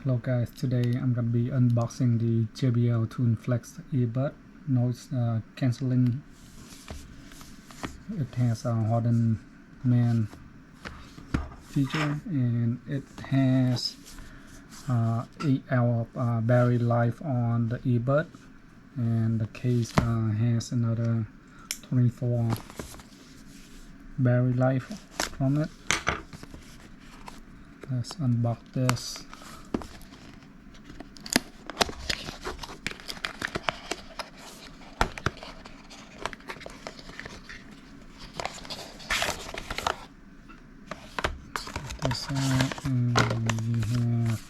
Hello guys, today I'm gonna be unboxing the JBL Tune Flex Earbud noise cancelling. It has a hardened man feature and it has 8 hour battery life on the earbud, and the case has another 24 battery life from it. Let's unbox this. This out, and you have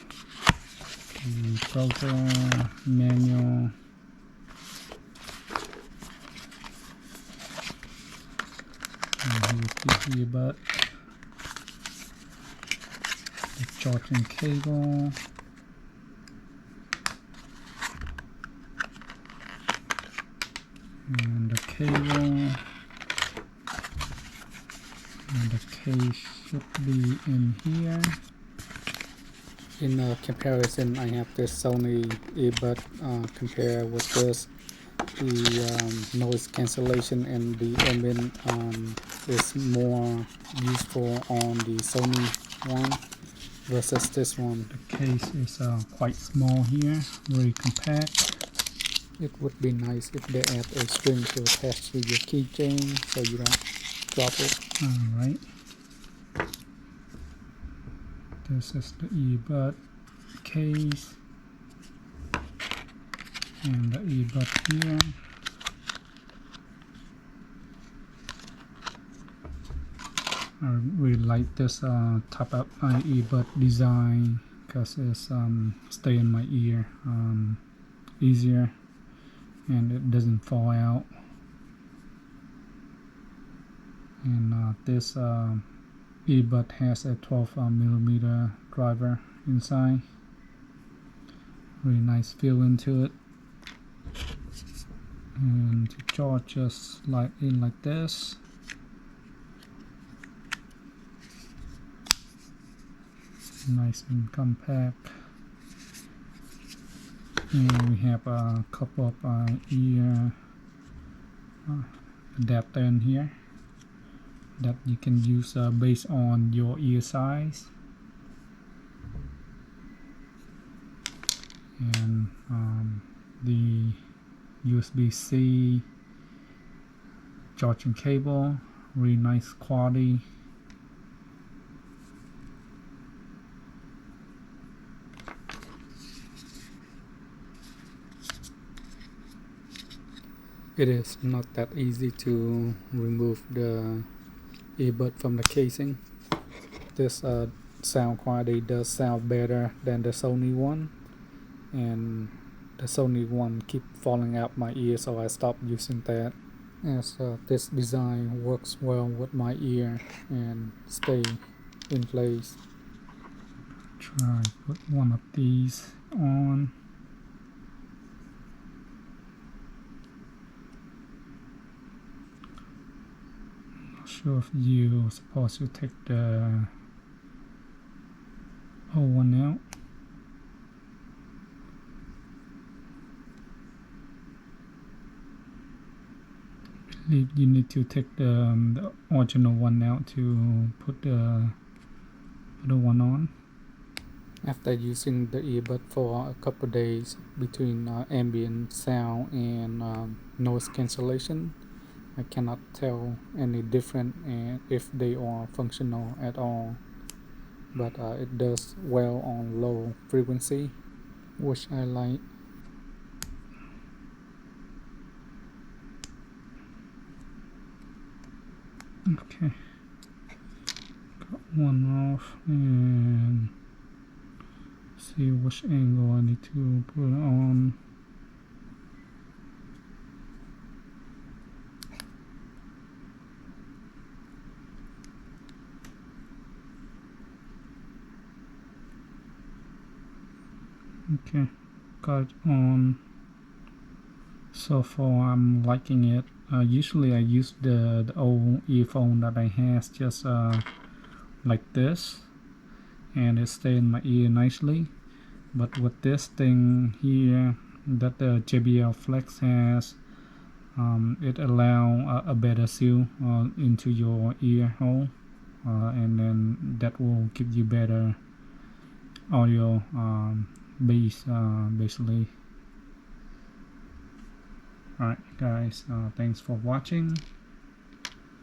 the program manual, and here's the earbud, the charging cable, and the cable, and the case should be in here. In comparison, I have this Sony earbud compared with this. The noise cancellation and the ambient is more useful on the Sony one versus this one. The case is quite small here, very compact. It would be nice if they add a string to attach to your keychain so you don't drop it. Alright. This is the earbud case and the earbud here. I really like this type of earbud design because it's stay in my ear easier and it doesn't fall out. And this earbud has a 12mm driver inside. Really nice feeling to it. And to charge, just slide in like this. Nice and compact. And we have a couple of ear adapter in here that you can use based on your ear size. And the USB-C charging cable, really nice quality. It is not that easy to remove the earbud from the casing. This sound quality does sound better than the Sony one, and the Sony one keep falling out my ear, so I stopped using that, as this design works well with my ear and stay in place. Try put one of these on. Not sure if you're supposed to take the old one out. You need to take the original one out to put the other one on. After using the earbud for a couple of days between ambient sound and noise cancellation, I cannot tell any different if they are functional at all, but it does well on low frequency, which I like. Okay, got one off, and see which angle I need to put it on. Okay, got it on. So far I'm liking it. Usually I use the old earphone that I have just like this, and it stays in my ear nicely. But with this thing here that the JBL Flex has, it allow a better seal into your ear hole, and then that will give you better audio bass, basically. Alright guys, thanks for watching.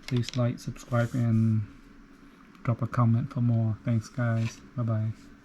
Please like, subscribe, and drop a comment for more. Thanks guys. Bye bye.